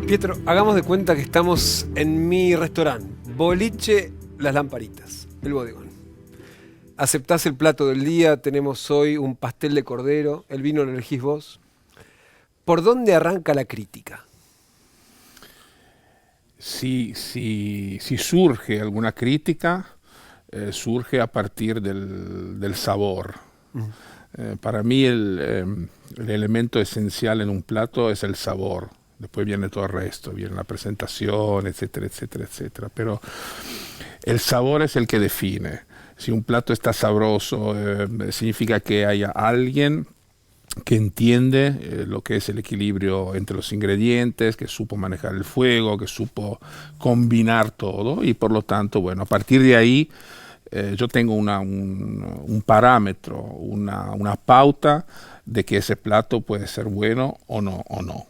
Pietro, hagamos de cuenta que estamos en mi restaurante, Boliche Las Lamparitas, el bodegón. Aceptás el plato del día, tenemos hoy un pastel de cordero, el vino lo elegís vos. ¿Por dónde arranca la crítica? Si surge alguna crítica, surge a partir del sabor. Para mí el elemento esencial en un plato es el sabor. Después viene todo el resto, viene la presentación, etcétera, etcétera, etcétera. Pero el sabor es el que define. Si un plato está sabroso, significa que haya alguien que entiende lo que es el equilibrio entre los ingredientes, que supo manejar el fuego, que supo combinar todo, y por lo tanto, bueno, a partir de ahí yo tengo un parámetro, una pauta de que ese plato puede ser bueno o no.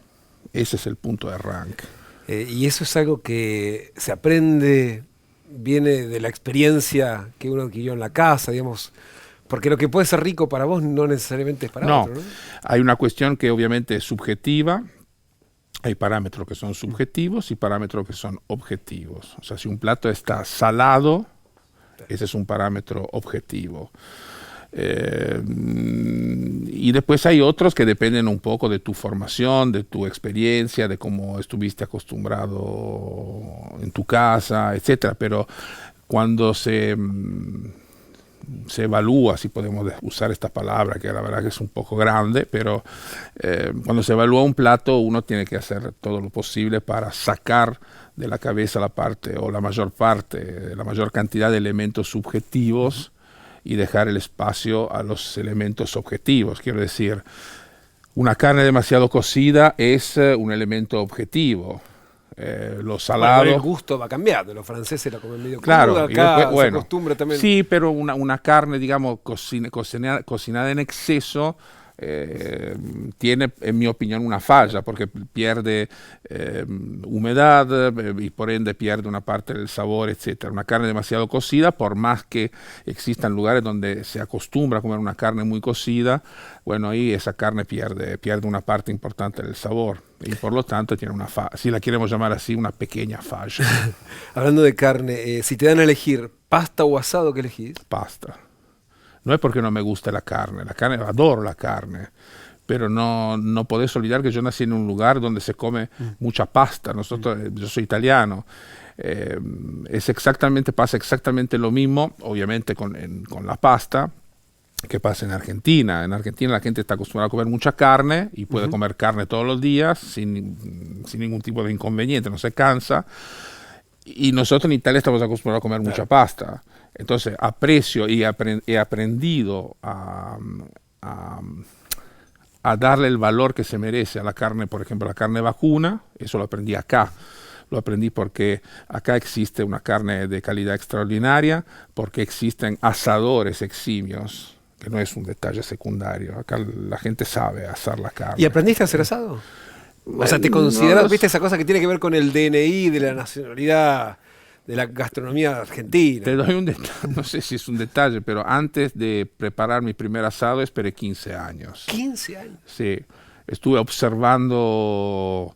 Ese es el punto de arranque. Y eso es algo que se aprende, viene de la experiencia que uno adquirió en la casa, digamos. Porque lo que puede ser rico para vos no necesariamente es para otro, ¿no? Hay una cuestión que obviamente es subjetiva. Hay parámetros que son subjetivos y parámetros que son objetivos. O sea, si un plato está salado, ese es un parámetro objetivo. Y después hay otros que dependen un poco de tu formación, de tu experiencia, de cómo estuviste acostumbrado en tu casa, etcétera. Pero cuando se evalúa, si podemos usar esta palabra, que la verdad que es un poco grande, pero cuando se evalúa un plato, uno tiene que hacer todo lo posible para sacar de la cabeza la parte, o la mayor parte, la mayor cantidad de elementos subjetivos y dejar el espacio a los elementos objetivos. Quiero decir, una carne demasiado cocida es un elemento objetivo. Lo salado. Bueno, el gusto va cambiando, los franceses la comen medio claro, cruda, acá después, bueno, se acostumbra también. Sí, pero una carne, digamos, cocinada en exceso, tiene, en mi opinión, una falla, porque pierde humedad y por ende pierde una parte del sabor, etcétera. Una carne demasiado cocida, por más que existan lugares donde se acostumbra a comer una carne muy cocida, bueno, ahí esa carne pierde una parte importante del sabor y por lo tanto tiene una falla, si la queremos llamar así, una pequeña falla. Hablando de carne, si te dan a elegir pasta o asado, ¿qué elegís? Pasta. No es porque no me guste la carne, adoro la carne, pero no podés olvidar que yo nací en un lugar donde se come mucha pasta. Yo soy italiano. Pasa exactamente lo mismo, obviamente con la pasta, que pasa en Argentina. En Argentina la gente está acostumbrada a comer mucha carne y puede comer carne todos los días sin ningún tipo de inconveniente, no se cansa. Y nosotros en Italia estamos acostumbrados a comer mucha pasta. Entonces aprecio y he aprendido a darle el valor que se merece a la carne, por ejemplo, la carne vacuna. Eso lo aprendí acá. Lo aprendí porque acá existe una carne de calidad extraordinaria, porque existen asadores eximios, que no es un detalle secundario. Acá la gente sabe asar la carne. ¿Y aprendiste a hacer asado? O sea, ¿te consideras, viste esa cosa que tiene que ver con el DNI de la nacionalidad, de la gastronomía argentina? Te doy un detalle, no sé si es un detalle, pero antes de preparar mi primer asado esperé 15 años. ¿15 años? Sí, estuve observando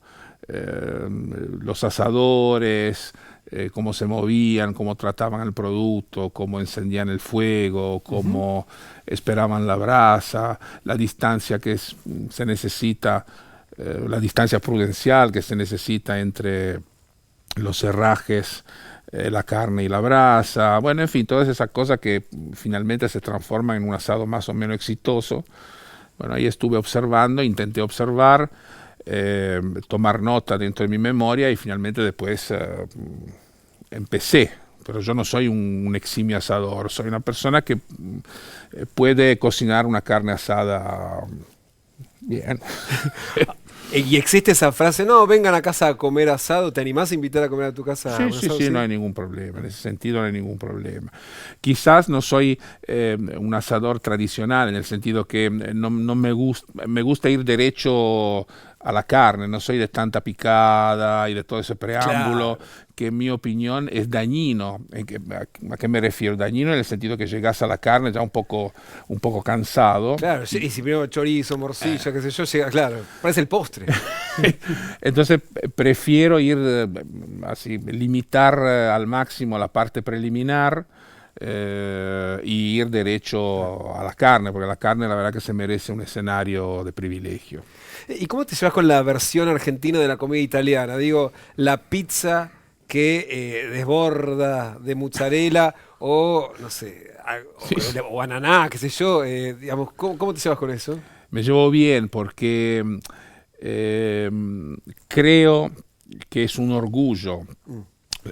los asadores, cómo se movían, cómo trataban el producto, cómo encendían el fuego, cómo esperaban la brasa, la distancia que se necesita, la distancia prudencial que se necesita entre los herrajes, la carne y la brasa, bueno, en fin, todas esas cosas que finalmente se transforman en un asado más o menos exitoso. Bueno, ahí estuve observando, intenté observar, tomar nota dentro de mi memoria y finalmente después empecé. Pero yo no soy un eximio asador, soy una persona que puede cocinar una carne asada bien. Y existe esa frase, no, vengan a casa a comer asado, ¿te animás a invitar a comer a tu casa? Sí, no hay ningún problema, en ese sentido no hay ningún problema. Quizás no soy un asador tradicional, en el sentido que no me gusta ir derecho a la carne, no soy de tanta picada y de todo ese preámbulo, que en mi opinión es dañino. ¿A qué me refiero? Dañino en el sentido que llegas a la carne ya un poco cansado. Claro, y si primero chorizo, morcilla, qué sé yo, llega, claro, parece el postre. Entonces prefiero ir así, limitar al máximo la parte preliminar y ir derecho a la carne, porque la carne la verdad que se merece un escenario de privilegio. ¿Y cómo te llevas con la versión argentina de la comida italiana? Digo, la pizza que desborda de mozzarella o, no sé, o ananá, qué sé yo, digamos, ¿cómo te llevas con eso? Me llevo bien porque creo que es un orgullo.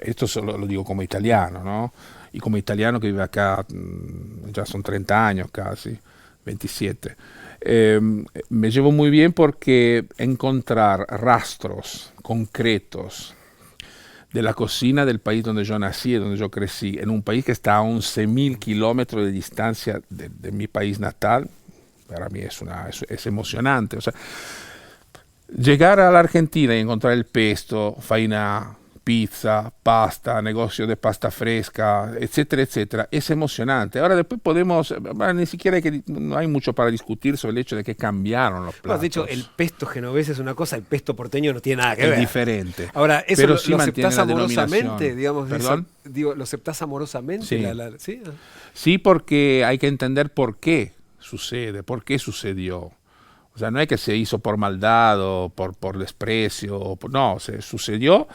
Esto solo lo digo como italiano, ¿no? Y como italiano que vive acá, ya son 30 años casi, 27. Me llevo muy bien porque encontrar rastros concretos de la cocina del país donde yo nací y donde yo crecí, en un país que está a 11.000 kilómetros de distancia de mi país natal, para mí es emocionante. O sea, llegar a la Argentina y encontrar el pesto, faina, pizza, pasta, negocio de pasta fresca, etcétera, etcétera, es emocionante. Ahora después podemos, ni siquiera no hay mucho para discutir sobre el hecho de que cambiaron los platos. Has dicho, el pesto genovés es una cosa, el pesto porteño no tiene nada que ver. Es diferente. Ahora, ¿eso pero lo sí aceptás mantiene la amorosamente? Digamos, ¿Perdón? Digo, ¿lo aceptás amorosamente? Sí. ¿Sí? Sí, porque hay que entender por qué sucede, por qué sucedió. O sea, no es que se hizo por maldad o por desprecio, no, se sucedió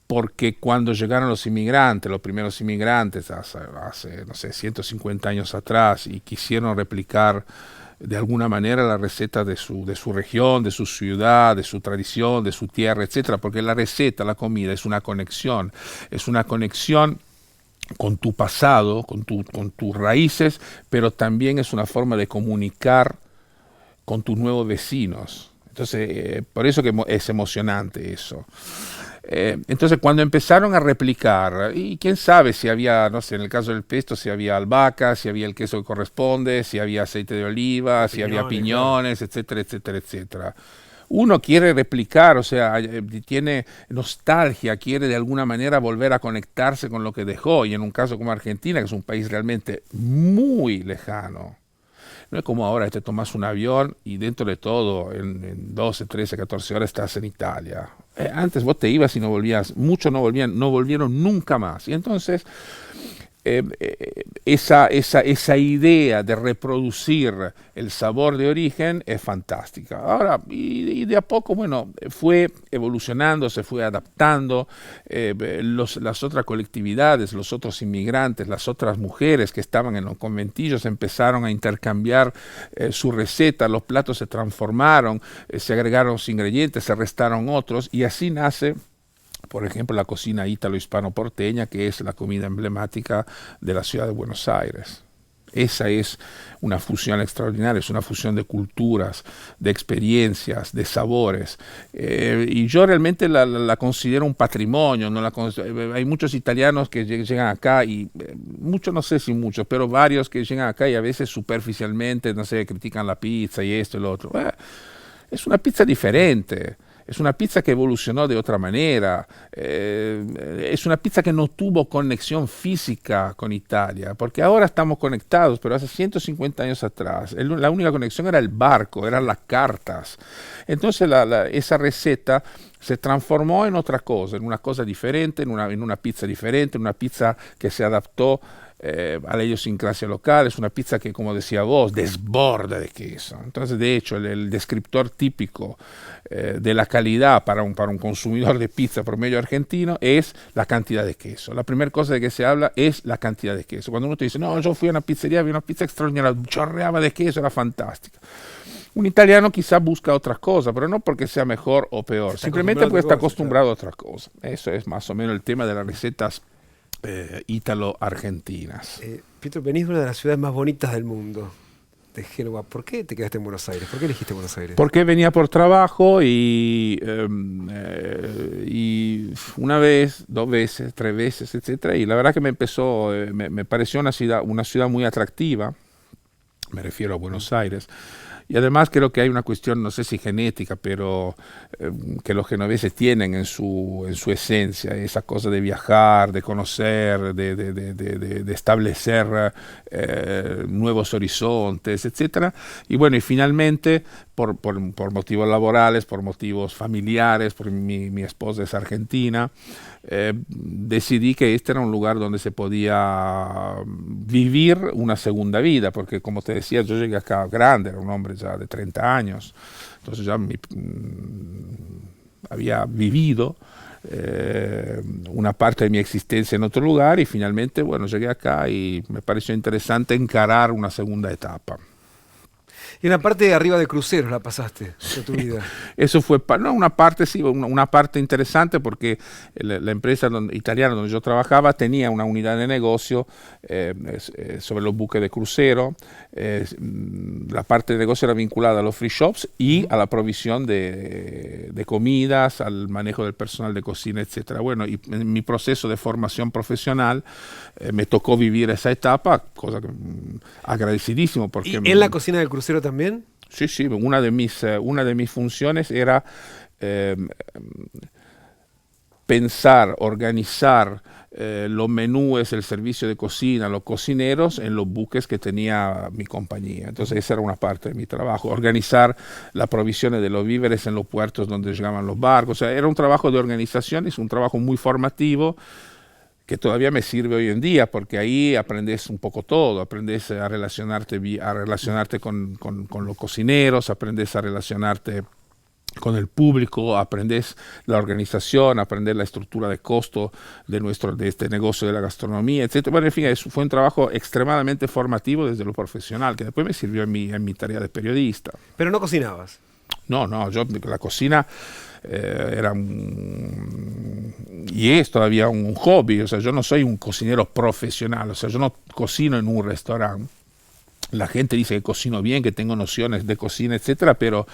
porque cuando llegaron los inmigrantes, los primeros inmigrantes hace, no sé, 150 años atrás y quisieron replicar de alguna manera la receta de su región, de su ciudad, de su tradición, de su tierra, etcétera, porque la receta, la comida es una conexión con tu pasado, con tus raíces, pero también es una forma de comunicar con tus nuevos vecinos. Entonces, por eso que es emocionante eso. Entonces, cuando empezaron a replicar, y quién sabe si había, no sé, en el caso del pesto, si había albahaca, si había el queso que corresponde, si había aceite de oliva, si había piñones, claro, etcétera, etcétera, etcétera. Uno quiere replicar, o sea, tiene nostalgia, quiere de alguna manera volver a conectarse con lo que dejó, y en un caso como Argentina, que es un país realmente muy lejano. No es como ahora te tomas un avión y dentro de todo, en 12, 13, 14 horas estás en Italia. Antes vos te ibas y no volvías, muchos no volvieron nunca más. Y entonces, esa idea de reproducir el sabor de origen es fantástica. Ahora, y de a poco, bueno, fue evolucionando, se fue adaptando. Las otras colectividades, los otros inmigrantes, las otras mujeres que estaban en los conventillos empezaron a intercambiar su receta, los platos se transformaron, se agregaron ingredientes, se restaron otros, y así nace, por ejemplo, la cocina ítalo-hispano-porteña, que es la comida emblemática de la ciudad de Buenos Aires. Esa es una fusión extraordinaria, es una fusión de culturas, de experiencias, de sabores. Y yo realmente la considero un patrimonio. Hay muchos italianos que llegan acá, y muchos, no sé si muchos, pero varios que llegan acá y a veces superficialmente, no sé, critican la pizza y esto y lo otro. Es una pizza diferente. Es una pizza que evolucionó de otra manera, es una pizza que no tuvo conexión física con Italia, porque ahora estamos conectados, pero hace 150 años atrás la única conexión era el barco, eran las cartas. Entonces esa receta se transformó en otra cosa, en una cosa diferente, en una pizza diferente, en una pizza que se adaptó a la idiosincrasia local. Es una pizza que, como decía vos, desborda de queso. Entonces, de hecho, el descriptor típico de la calidad para un consumidor de pizza promedio argentino es la cantidad de queso. La primera cosa de que se habla es la cantidad de queso. Cuando uno te dice, no, yo fui a una pizzería, vi una pizza extraordinaria, chorreaba de queso, era fantástica. Un italiano quizá busca otras cosas, pero no porque sea mejor o peor, simplemente porque está acostumbrado a otras cosas. Eso es más o menos el tema de las recetas ítalo-argentinas. Pietro, venís de una de las ciudades más bonitas del mundo, de Génova. ¿Por qué te quedaste en Buenos Aires? ¿Por qué elegiste Buenos Aires? Porque venía por trabajo y una vez, 2 veces, 3 veces, etcétera. Y la verdad que me pareció una ciudad muy atractiva. Me refiero a Buenos Aires. Y además creo que hay una cuestión, no sé si genética, pero que los genoveses tienen en su esencia, esa cosa de viajar, de conocer, de establecer nuevos horizontes, etcétera. Y bueno, y finalmente, por motivos laborales, por motivos familiares, porque mi esposa es argentina, decidí que este era un lugar donde se podía vivir una segunda vida, porque como te decía, yo llegué acá grande, era un hombre ya de 30 años, entonces ya había vivido una parte de mi existencia en otro lugar y finalmente, bueno, llegué acá y me pareció interesante encarar una segunda etapa. Y una parte de arriba de cruceros la pasaste de tu vida. Eso fue no, una parte, sí, una parte interesante porque la empresa italiana donde yo trabajaba tenía una unidad de negocio sobre los buques de crucero. La parte de negocio era vinculada a los free shops y a la provisión de comidas, al manejo del personal de cocina, etcétera. Bueno, y en mi proceso de formación profesional me tocó vivir esa etapa, cosa que agradecidísimo. Porque ¿Y en la cocina del crucero también? Sí, sí, una de mis funciones era pensar, organizar los menúes, el servicio de cocina, los cocineros en los buques que tenía mi compañía. Entonces esa era una parte de mi trabajo, organizar la provisión de los víveres en los puertos donde llegaban los barcos. O sea, era un trabajo de organización, es un trabajo muy formativo, que todavía me sirve hoy en día, porque ahí aprendes un poco todo, aprendes a relacionarte con los cocineros, aprendes a relacionarte con el público, aprendes la organización, aprendes la estructura de costo de este negocio de la gastronomía, etc. Bueno, en fin, fue un trabajo extremadamente formativo desde lo profesional, que después me sirvió en mi tarea de periodista. Pero no cocinabas. No, yo la cocina era y es todavía un hobby, o sea, yo no soy un cocinero profesional, o sea, yo no cocino en un restaurante. La gente dice que cocino bien, que tengo nociones de cocina, etcétera, pero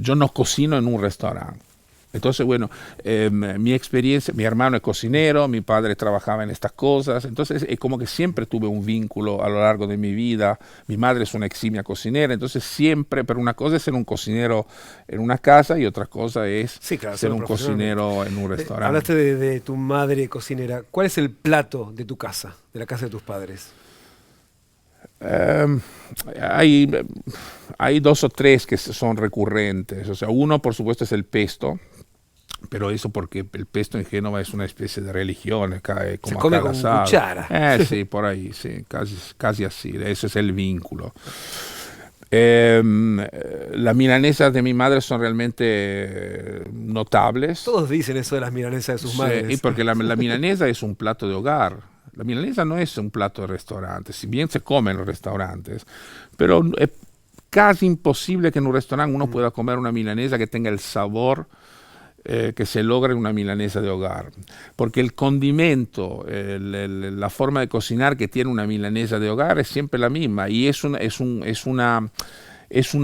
yo no cocino en un restaurante. Entonces, bueno, mi experiencia, mi hermano es cocinero, mi padre trabajaba en estas cosas, entonces es como que siempre tuve un vínculo a lo largo de mi vida. Mi madre es una eximia cocinera, entonces siempre, pero una cosa es ser un cocinero en una casa y otra cosa es ser un cocinero en un restaurante. Hablaste de tu madre cocinera. ¿Cuál es el plato de tu casa, de la casa de tus padres? Hay dos o tres que son recurrentes. O sea, uno, por supuesto, es el pesto. Pero eso porque el pesto en Génova es una especie de religión, cae como se come con cuchara. Sí, por ahí, sí, casi así, ese es el vínculo. Las milanesas de mi madre son realmente notables. Todos dicen eso de las milanesas de sus madres. Sí, porque la milanesa es un plato de hogar. La milanesa no es un plato de restaurante, si bien se come en los restaurantes, pero es casi imposible que en un restaurante uno pueda comer una milanesa que tenga el sabor que se logra en una milanesa de hogar, porque el condimento, la forma de cocinar que tiene una milanesa de hogar es siempre la misma y es una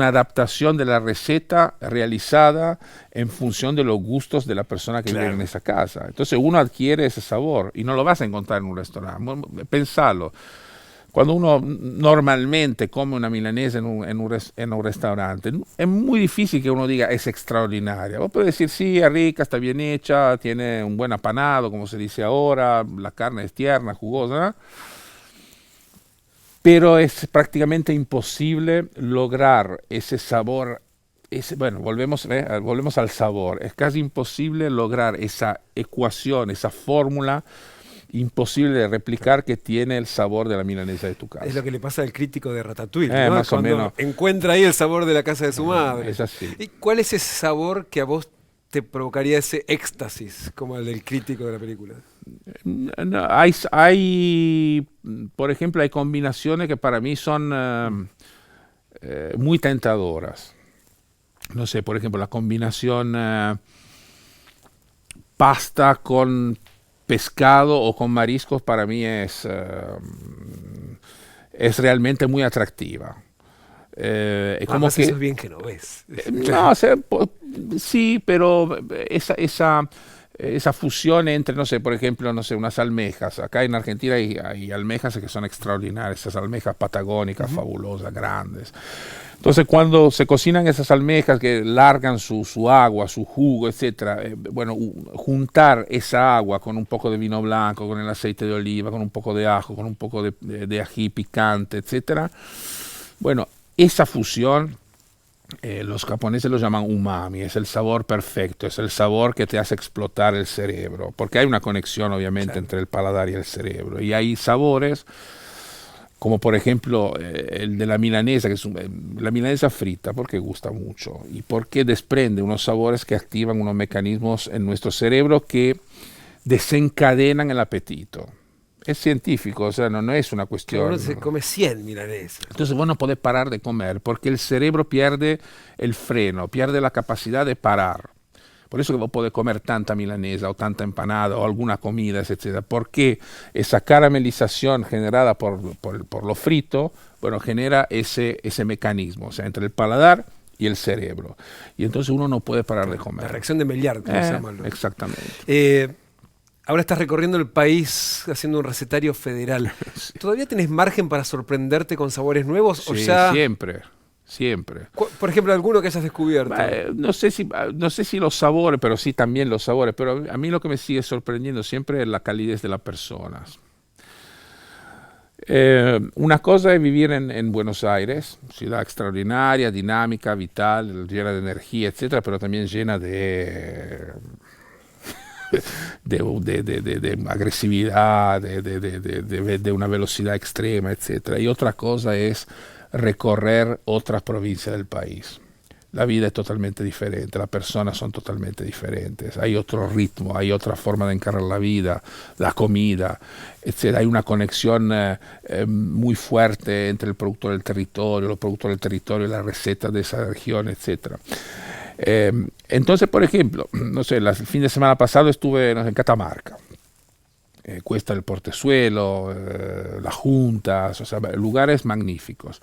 adaptación de la receta realizada en función de los gustos de la persona que vive en esa casa. Entonces uno adquiere ese sabor y no lo vas a encontrar en un restaurante. Pensalo. Cuando uno normalmente come una milanesa en un restaurante, es muy difícil que uno diga es extraordinaria. Vos podés decir, sí, es rica, está bien hecha, tiene un buen apanado, como se dice ahora, la carne es tierna, jugosa, pero es prácticamente imposible lograr ese sabor. Bueno, volvemos al sabor. Es casi imposible lograr esa ecuación, esa fórmula imposible de replicar que tiene el sabor de la milanesa de tu casa. Es lo que le pasa al crítico de Ratatouille, ¿no? Más Cuando o menos encuentra ahí el sabor de la casa de su madre. Es así. ¿Y cuál es ese sabor que a vos te provocaría ese éxtasis, como el del crítico de la película? No, por ejemplo, hay combinaciones que para mí son muy tentadoras. No sé, por ejemplo, la combinación pasta con pescado o con mariscos para mí es realmente muy atractiva. Como que eso es bien que no ves. No, o sea, sí, pero esa fusión entre, no sé, por ejemplo, no sé, unas almejas. Acá en Argentina hay almejas que son extraordinarias, esas almejas patagónicas, fabulosas, grandes. Entonces, cuando se cocinan esas almejas que largan su agua, su jugo, etcétera, bueno, juntar esa agua con un poco de vino blanco, con el aceite de oliva, con un poco de ajo, con un poco de ají picante, etcétera, bueno, esa fusión, los japoneses lo llaman umami, es el sabor perfecto, es el sabor que te hace explotar el cerebro, porque hay una conexión obviamente entre el paladar y el cerebro, y hay sabores como por ejemplo el de la milanesa, que es la milanesa frita, porque gusta mucho y porque desprende unos sabores que activan unos mecanismos en nuestro cerebro que desencadenan el apetito. Es científico, o sea, no es una cuestión. Uno se come 100 milanesas. Entonces vos no podés parar de comer, porque el cerebro pierde el freno, pierde la capacidad de parar. Por eso que vos podés comer tanta milanesa o tanta empanada o alguna comida, etcétera, porque esa caramelización generada por lo frito, bueno, genera ese mecanismo, o sea, entre el paladar y el cerebro. Y entonces uno no puede parar de comer. La reacción de Maillard, como se llama. Exactamente. Ahora estás recorriendo el país haciendo un recetario federal. Sí. ¿Todavía tenés margen para sorprenderte con sabores nuevos? Sí, o ya... siempre. Por ejemplo, alguno que hayas descubierto. No sé si los sabores, pero sí también los sabores. Pero a mí lo que me sigue sorprendiendo siempre es la calidez de las personas. Una cosa es vivir en Buenos Aires, ciudad extraordinaria, dinámica, vital, llena de energía, etcétera, pero también llena de agresividad, de una velocidad extrema, etcétera. Y otra cosa es recorrer otras provincias del país. La vida es totalmente diferente, las personas son totalmente diferentes, hay otro ritmo, hay otra forma de encarar la vida, la comida, etc. Hay una conexión muy fuerte entre el productor del territorio, los productores del territorio y las recetas de esa región, etc. Entonces, por ejemplo, no sé, el fin de semana pasado estuve en Catamarca. Cuesta del Portezuelo, Las Juntas, o sea, lugares magníficos.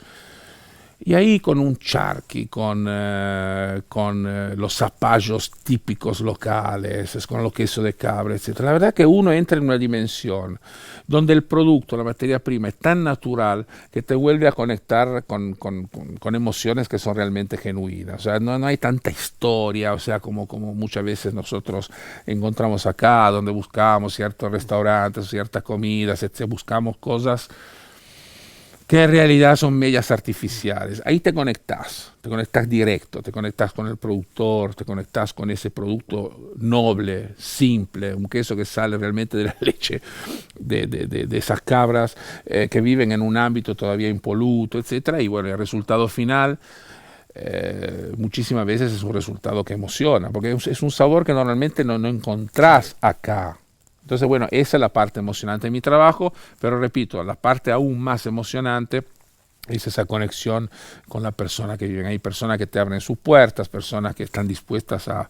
Y ahí con un charqui, con los zapallos típicos locales, con los quesos de cabra, etc. La verdad que uno entra en una dimensión donde el producto, la materia prima, es tan natural que te vuelve a conectar con emociones que son realmente genuinas. O sea, no hay tanta historia, o sea, como muchas veces nosotros encontramos acá, donde buscamos ciertos restaurantes, ciertas comidas, etc. Buscamos cosas que en realidad son medias artificiales. Ahí te conectas directo, te conectas con el productor, te conectas con ese producto noble, simple, un queso que sale realmente de la leche de esas cabras que viven en un ámbito todavía impoluto, etcétera. Y bueno, el resultado final muchísimas veces es un resultado que emociona, porque es un sabor que normalmente no encontrás acá. Entonces, bueno, esa es la parte emocionante de mi trabajo, pero repito, la parte aún más emocionante es esa conexión con la persona que viven ahí, personas que te abren sus puertas, personas que están dispuestas a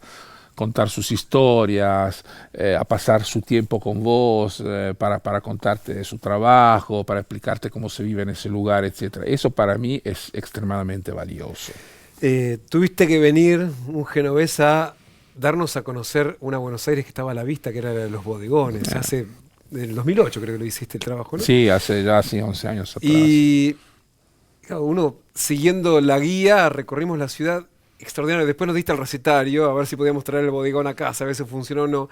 contar sus historias, a pasar su tiempo con vos, para contarte de su trabajo, para explicarte cómo se vive en ese lugar, etc. Eso para mí es extremadamente valioso. Tuviste que venir un genovés a darnos a conocer una Buenos Aires que estaba a la vista, que era la de los bodegones. Hace, en el 2008 creo que lo hiciste el trabajo, ¿no? Sí, hace 11 años atrás. Y claro, uno, siguiendo la guía, recorrimos la ciudad extraordinaria. Después nos diste el recetario, a ver si podíamos traer el bodegón a casa, a ver si funcionó o no.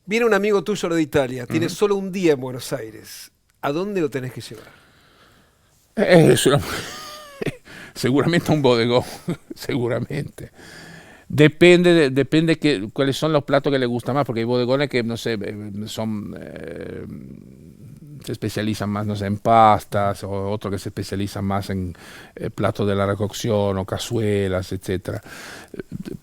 Viene un amigo tuyo de Italia, tiene solo un día en Buenos Aires. ¿A dónde lo tenés que llevar? Seguramente a un bodegón, seguramente. Depende cuáles son los platos que le gustan más, porque hay bodegones que, no sé, se especializan más, no sé, en pastas, o otros que se especializan más en platos de larga cocción o cazuelas, etcétera.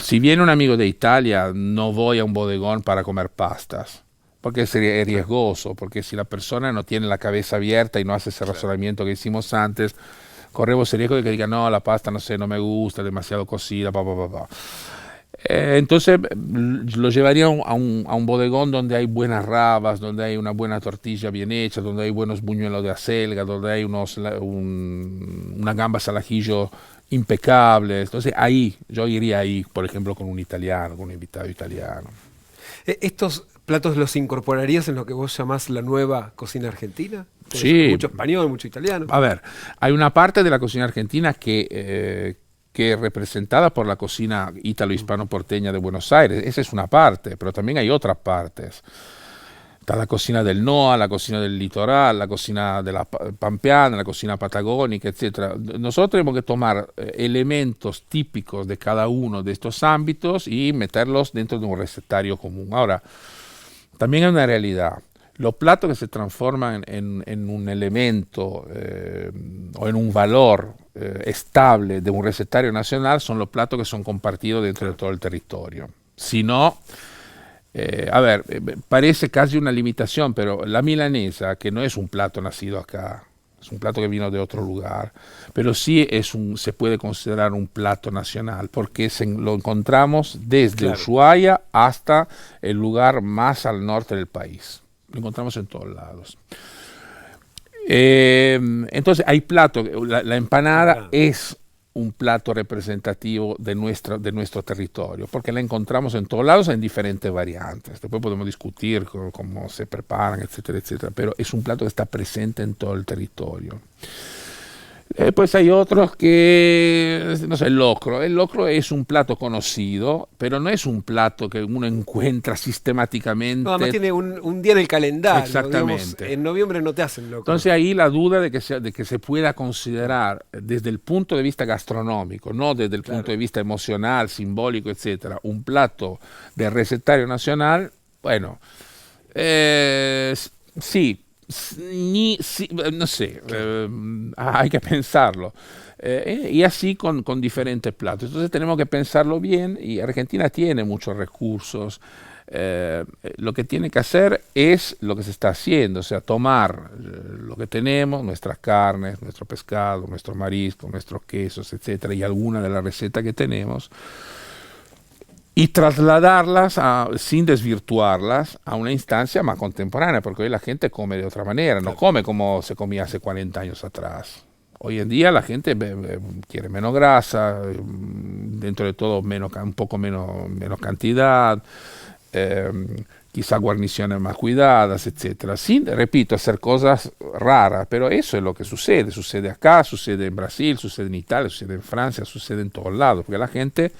Si viene un amigo de Italia, no voy a un bodegón para comer pastas, porque sería riesgoso, porque si la persona no tiene la cabeza abierta y no hace ese razonamiento que hicimos antes, corremos el riesgo de que diga, no, la pasta, no sé, no me gusta, demasiado cocida, entonces lo llevaría a un bodegón donde hay buenas rabas, donde hay una buena tortilla bien hecha, donde hay buenos buñuelos de acelga, donde hay unas gambas al ajillo impecables. Entonces yo iría ahí, por ejemplo, con un italiano, con un invitado italiano. ¿Estos platos los incorporarías en lo que vos llamás la nueva cocina argentina? Sí. mucho español, mucho italiano. A ver, hay una parte de la cocina argentina que es representada por la cocina ítalo-hispano-porteña de Buenos Aires. Esa es una parte, pero también hay otras partes. Está la cocina del NOA, la cocina del litoral, la cocina de la pampeana, la cocina patagónica, etc. Nosotros tenemos que tomar elementos típicos de cada uno de estos ámbitos y meterlos dentro de un recetario común. Ahora, también hay una realidad. Los platos que se transforman en un elemento o en un valor estable de un recetario nacional son los platos que son compartidos dentro de todo el territorio. Si no, parece casi una limitación, pero la milanesa, que no es un plato nacido acá, es un plato que vino de otro lugar, pero sí se puede considerar un plato nacional, porque lo encontramos desde Ushuaia hasta el lugar más al norte del país. Lo encontramos en todos lados. Entonces hay platos, la empanada es un plato representativo de nuestro territorio, porque la encontramos en todos lados en diferentes variantes. Después podemos discutir cómo se preparan, etcétera, etcétera, pero es un plato que está presente en todo el territorio. Pues hay otros que, no sé, el locro. El locro es un plato conocido, pero no es un plato que uno encuentra sistemáticamente. No, además tiene un día en el calendario. Exactamente. Digamos, en noviembre no te hacen locro. Entonces ahí la duda de que se pueda considerar desde el punto de vista gastronómico, no desde el punto de vista emocional, simbólico, etcétera, un plato de recetario nacional, bueno, sí. No sé, hay que pensarlo. Y así con diferentes platos. Entonces tenemos que pensarlo bien y Argentina tiene muchos recursos. Lo que tiene que hacer es lo que se está haciendo, o sea, tomar lo que tenemos, nuestras carnes, nuestro pescado, nuestro marisco, nuestros quesos, etcétera, y alguna de las recetas que tenemos, y trasladarlas, sin desvirtuarlas, a una instancia más contemporánea, porque hoy la gente come de otra manera, no come como se comía hace 40 años atrás. Hoy en día la gente quiere menos grasa, dentro de todo un poco menos cantidad, quizá guarniciones más cuidadas, etcétera. Sin, repito, hacer cosas raras, pero eso es lo que sucede. Sucede acá, sucede en Brasil, sucede en Italia, sucede en Francia, sucede en todos lados, porque la gente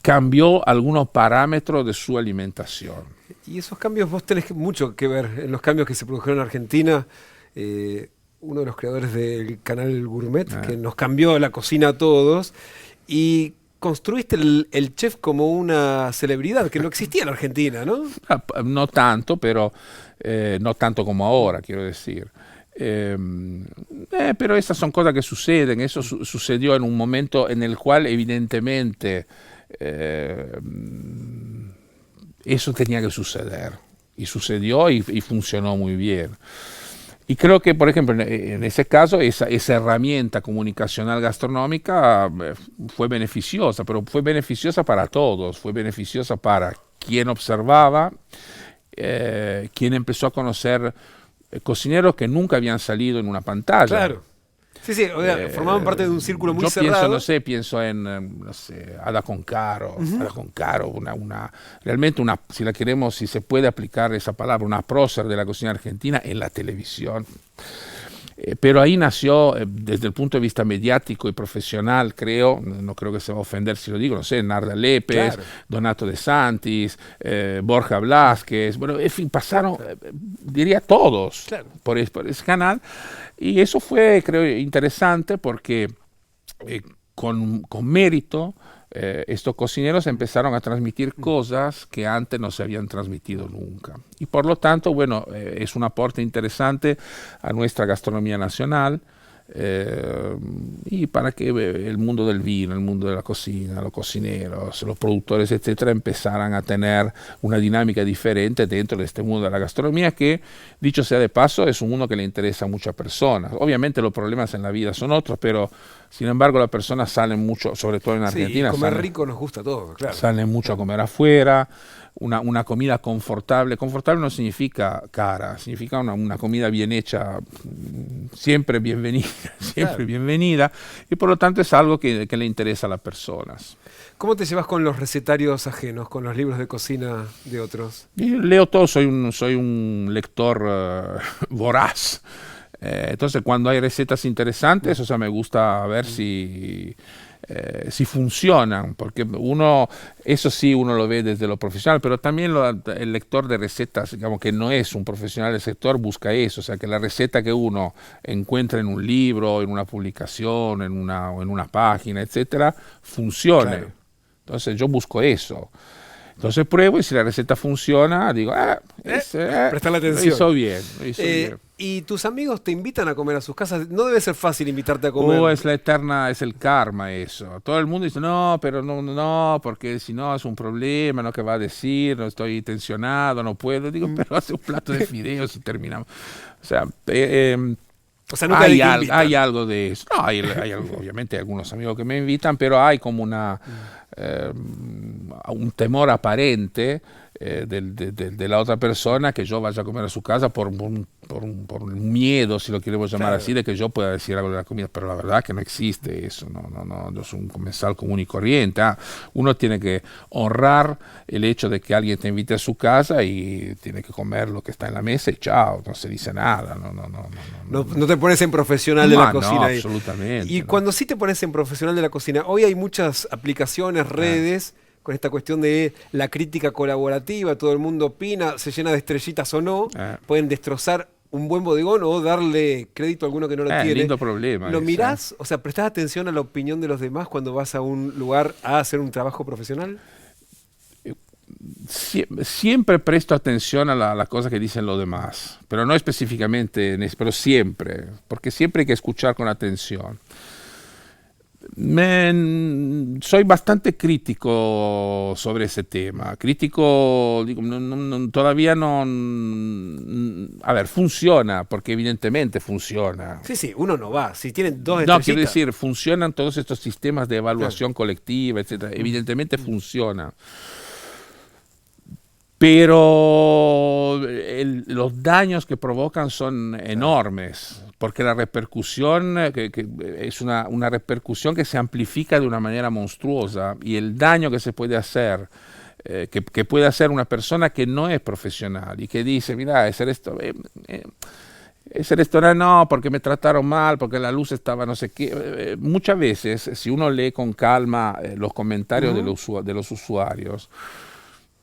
cambió algunos parámetros de su alimentación. Y esos cambios vos tenés mucho que ver en los cambios que se produjeron en Argentina. Uno de los creadores del canal Gourmet, que nos cambió la cocina a todos, y construiste el chef como una celebridad que no existía en Argentina, ¿no? No tanto, pero no tanto como ahora, quiero decir. Pero esas son cosas que suceden. Eso sucedió en un momento en el cual evidentemente eso tenía que suceder, y sucedió y funcionó muy bien. Y creo que, por ejemplo, en ese caso, esa herramienta comunicacional gastronómica fue beneficiosa, pero fue beneficiosa para todos, fue beneficiosa para quien observaba, quien empezó a conocer cocineros que nunca habían salido en una pantalla. Claro. Sí, sí, o sea, formaban parte de un círculo muy cerrado. Pienso en, Ada Concaro. Ada Concaro, realmente si la queremos, si se puede aplicar esa palabra, una prócer de la cocina argentina en la televisión. Pero ahí nació, desde el punto de vista mediático y profesional, creo, no creo que se va a ofender si lo digo, no sé, Narda Lépez, claro, Donato De Santis, Borja Blázquez, bueno, en fin, pasaron, diría todos, claro, por ese canal, y eso fue, creo, interesante porque con mérito, estos cocineros empezaron a transmitir cosas que antes no se habían transmitido nunca. Y por lo tanto, bueno, es un aporte interesante a nuestra gastronomía nacional, y para que el mundo del vino, el mundo de la cocina, los cocineros, los productores, etcétera, empezaran a tener una dinámica diferente dentro de este mundo de la gastronomía que, dicho sea de paso, es un mundo que le interesa a muchas personas. Obviamente los problemas en la vida son otros, pero sin embargo las personas salen mucho, sobre todo en Argentina. Sí, comer rico nos gusta a todos, claro. Salen mucho a comer afuera, una comida confortable. Confortable no significa cara, significa una comida bien hecha, siempre bienvenida, siempre Claro. bienvenida, y por lo tanto es algo que le interesa a las personas. ¿Cómo te llevas con los recetarios ajenos, con los libros de cocina de otros? Y leo todo, soy un lector voraz. Entonces cuando hay recetas interesantes, o sea, me gusta ver si funcionan, porque uno, eso sí, uno lo ve desde lo profesional, pero también el lector de recetas, digamos que no es un profesional del sector, busca eso, o sea, que la receta que uno encuentra en un libro, en una publicación, o en una página, etcétera, funcione. Claro. Entonces yo busco eso. Entonces pruebo y si la receta funciona, digo, Prestarle lo atención. hizo bien, lo hizo bien. ¿Y tus amigos te invitan a comer a sus casas? No debe ser fácil invitarte a comer. Es la eterna, es el karma eso. Todo el mundo dice, no, pero no, porque si no es un problema, ¿no? ¿Qué va a decir? No estoy tensionado, no puedo. Digo, pero hace un plato de fideos y terminamos. O sea, O sea, nunca te invitan. hay algo de eso. No, obviamente hay algunos amigos que me invitan, pero hay como un temor aparente de la otra persona que yo vaya a comer a su casa por un miedo, si lo queremos llamar Claro. así, de que yo pueda decir algo de la comida, pero la verdad que no existe eso, yo soy un comensal común y corriente. Uno tiene que honrar el hecho de que alguien te invite a su casa y tiene que comer lo que está en la mesa y chao, no se dice nada, No te pones en profesional de la cocina. No, ahí. absolutamente. Y No. cuando sí te pones en profesional de la cocina, hoy hay muchas aplicaciones, redes, con esta cuestión de la crítica colaborativa, todo el mundo opina, se llena de estrellitas o no, pueden destrozar un buen bodegón o darle crédito a alguno que no lo tiene. Lindo problema. ¿Lo ese. mirás? O sea, ¿prestás atención a la opinión de los demás cuando vas a un lugar a hacer un trabajo profesional? Siempre presto atención a las cosas que dicen los demás, pero no específicamente, pero siempre, porque siempre hay que escuchar con atención. Soy bastante crítico sobre ese tema. Crítico, digo, todavía no. A ver, funciona, porque evidentemente funciona. Sí, uno no va. Si tienen dos No, estrellitas. quiero decir, funcionan todos estos sistemas de evaluación colectiva, etcétera. Evidentemente funcionan. Pero los daños que provocan son enormes, porque la repercusión que es una repercusión que se amplifica de una manera monstruosa, y el daño que se puede hacer, que puede hacer una persona que no es profesional y que dice, mira, ese restaurante no, porque me trataron mal, porque la luz estaba no sé qué. Muchas veces, si uno lee con calma los comentarios de los usuarios,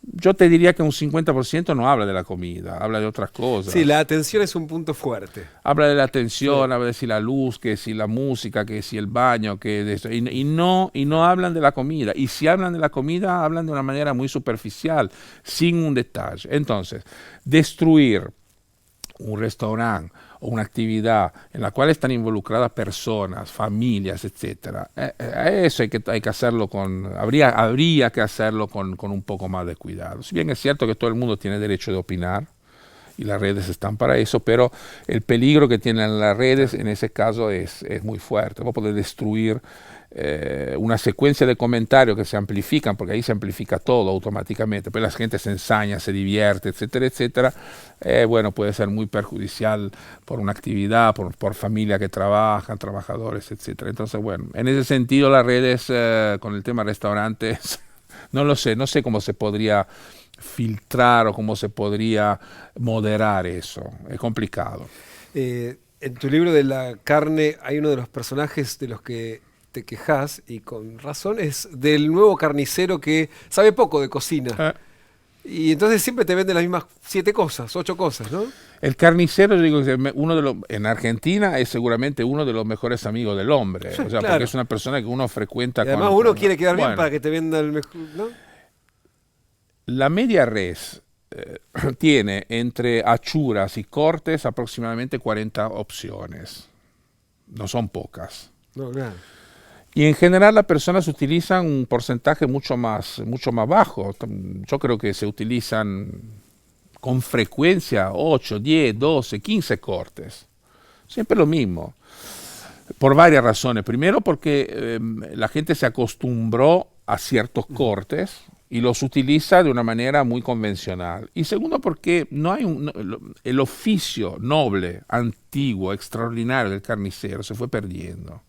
yo te diría que un 50% no habla de la comida, habla de otras cosas. Sí, la atención es un punto fuerte. Habla de la atención, habla de si la luz, que si la música, que si el baño, que de eso. Y no hablan de la comida. Y si hablan de la comida, hablan de una manera muy superficial, sin un detalle. Entonces, destruir un restaurante o una actividad en la cual están involucradas personas, familias, etcétera, eso hay que hacerlo habría que hacerlo con un poco más de cuidado. Si bien es cierto que todo el mundo tiene derecho de opinar y las redes están para eso, pero el peligro que tienen las redes en ese caso es muy fuerte. Vos podés destruir una secuencia de comentarios que se amplifican, porque ahí se amplifica todo automáticamente, pues la gente se ensaña, se divierte, etcétera, etcétera. Bueno, puede ser muy perjudicial por una actividad, por familia que trabajan, trabajadores, etcétera. Entonces, bueno, en ese sentido las redes con el tema restaurantes, no sé cómo se podría filtrar o cómo se podría moderar eso. Es complicado. En tu libro de la carne hay uno de los personajes de los que te quejas, y con razón, es del nuevo carnicero que sabe poco de cocina. Y entonces siempre te vende las mismas 7 cosas, 8 cosas, ¿no? El carnicero, yo digo, en Argentina es seguramente uno de los mejores amigos del hombre. O sea, Claro. porque es una persona que uno frecuenta Y además uno quiere quedar bien para que te venda el mejor, ¿no? La media res tiene entre achuras y cortes aproximadamente 40 opciones. No son pocas. No, claro. Y en general las personas utilizan un porcentaje mucho más bajo. Yo creo que se utilizan con frecuencia 8, 10, 12, 15 cortes. Siempre lo mismo. Por varias razones. Primero porque la gente se acostumbró a ciertos cortes y los utiliza de una manera muy convencional. Y segundo, porque el oficio noble, antiguo, extraordinario del carnicero se fue perdiendo.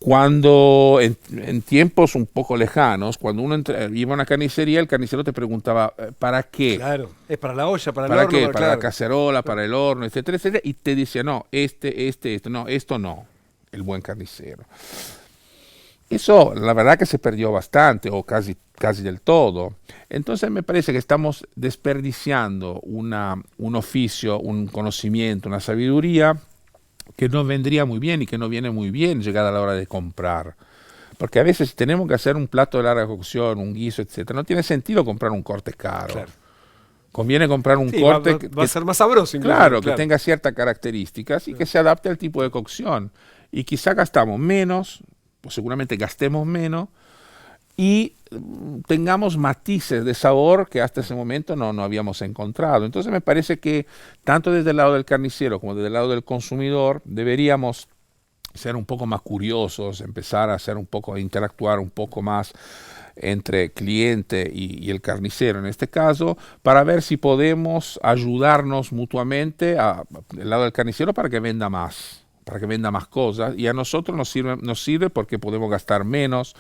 Cuando en tiempos un poco lejanos, cuando uno iba a una carnicería, el carnicero te preguntaba, ¿para qué? Claro, es para la olla, para el ¿Para horno. qué? Para claro. la cacerola, para el horno, etcétera, etcétera. Y te decía, no, no, esto no, el buen carnicero. Eso, la verdad que se perdió bastante, o casi del todo. Entonces me parece que estamos desperdiciando un oficio, un conocimiento, una sabiduría que no vendría muy bien y que no viene muy bien llegada la hora de comprar. Porque a veces si tenemos que hacer un plato de larga cocción, un guiso, etcétera, no tiene sentido comprar un corte caro. Claro. Conviene comprar un Sí, corte va a ser más sabroso. Incluso, claro, que tenga ciertas características y que se adapte al tipo de cocción. Y quizá gastamos menos, o seguramente gastemos menos, y tengamos matices de sabor que hasta ese momento no habíamos encontrado. Entonces me parece que tanto desde el lado del carnicero como desde el lado del consumidor deberíamos ser un poco más curiosos, empezar a interactuar un poco más entre cliente y el carnicero en este caso, para ver si podemos ayudarnos mutuamente del lado del carnicero para que venda más cosas, y a nosotros nos sirve porque podemos gastar menos,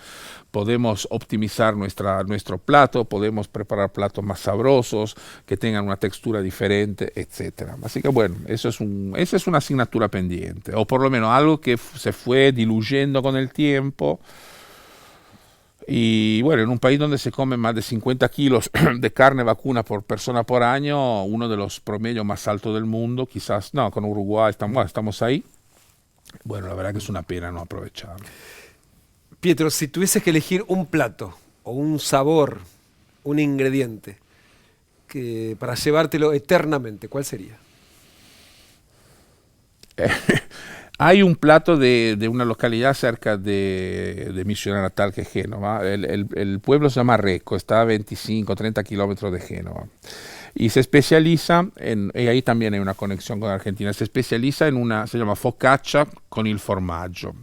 podemos optimizar nuestro plato, podemos preparar platos más sabrosos, que tengan una textura diferente, etcétera. Así que bueno, esa es una asignatura pendiente, o por lo menos algo que se fue diluyendo con el tiempo. Y bueno, en un país donde se comen más de 50 kilos de carne vacuna por persona por año, uno de los promedios más altos del mundo, quizás, no, con Uruguay estamos ahí. Bueno, la verdad que es una pena no aprovecharlo. Pietro, si tuvieses que elegir un plato o un sabor, un ingrediente para llevártelo eternamente, ¿cuál sería? Hay un plato de una localidad cerca de mi ciudad natal, que es Génova. El pueblo se llama Recco, está a 25, 30 kilómetros de Génova. Y se especializa y ahí también hay una conexión con Argentina, se especializa se llama focaccia con il formaggio.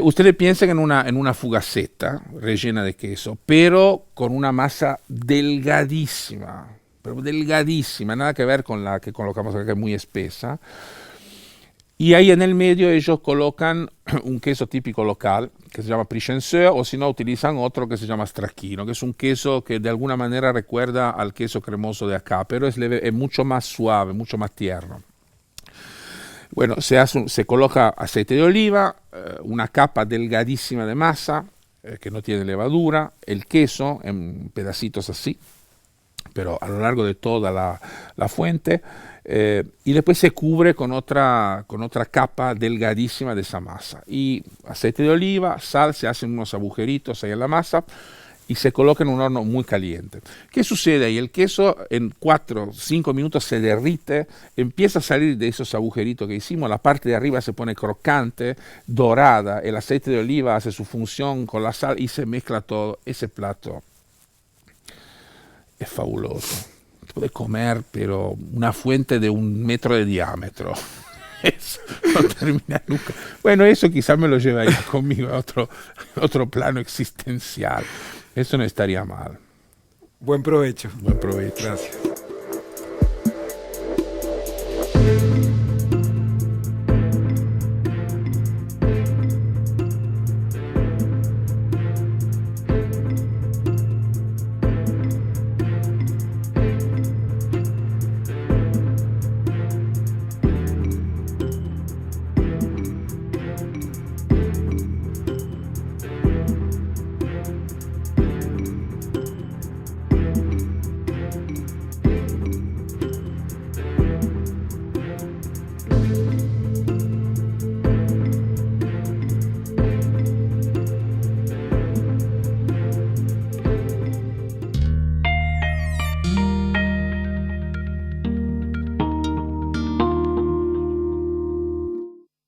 Ustedes piensan en una fugaceta rellena de queso, pero con una masa delgadísima, pero delgadísima, nada que ver con la que colocamos acá, que es muy espesa. Y ahí en el medio ellos colocan un queso típico local que se llama Prichenseur, o si no utilizan otro que se llama Stracchino, que es un queso que de alguna manera recuerda al queso cremoso de acá, pero es mucho más suave, mucho más tierno. Bueno, se coloca aceite de oliva, una capa delgadísima de masa que no tiene levadura, el queso en pedacitos así, pero a lo largo de toda la fuente, y después se cubre con otra capa delgadísima de esa masa. Y aceite de oliva, sal, se hacen unos agujeritos ahí en la masa y se coloca en un horno muy caliente. ¿Qué sucede ahí? El queso en 4 o 5 minutos se derrite, empieza a salir de esos agujeritos que hicimos, la parte de arriba se pone crocante, dorada, el aceite de oliva hace su función con la sal y se mezcla todo. Ese plato es fabuloso. Puede comer, pero una fuente de 1 metro de diámetro. Eso no termina nunca. Bueno, eso quizás me lo llevaría conmigo a otro plano existencial. Eso no estaría mal. Buen provecho. Buen provecho. Gracias.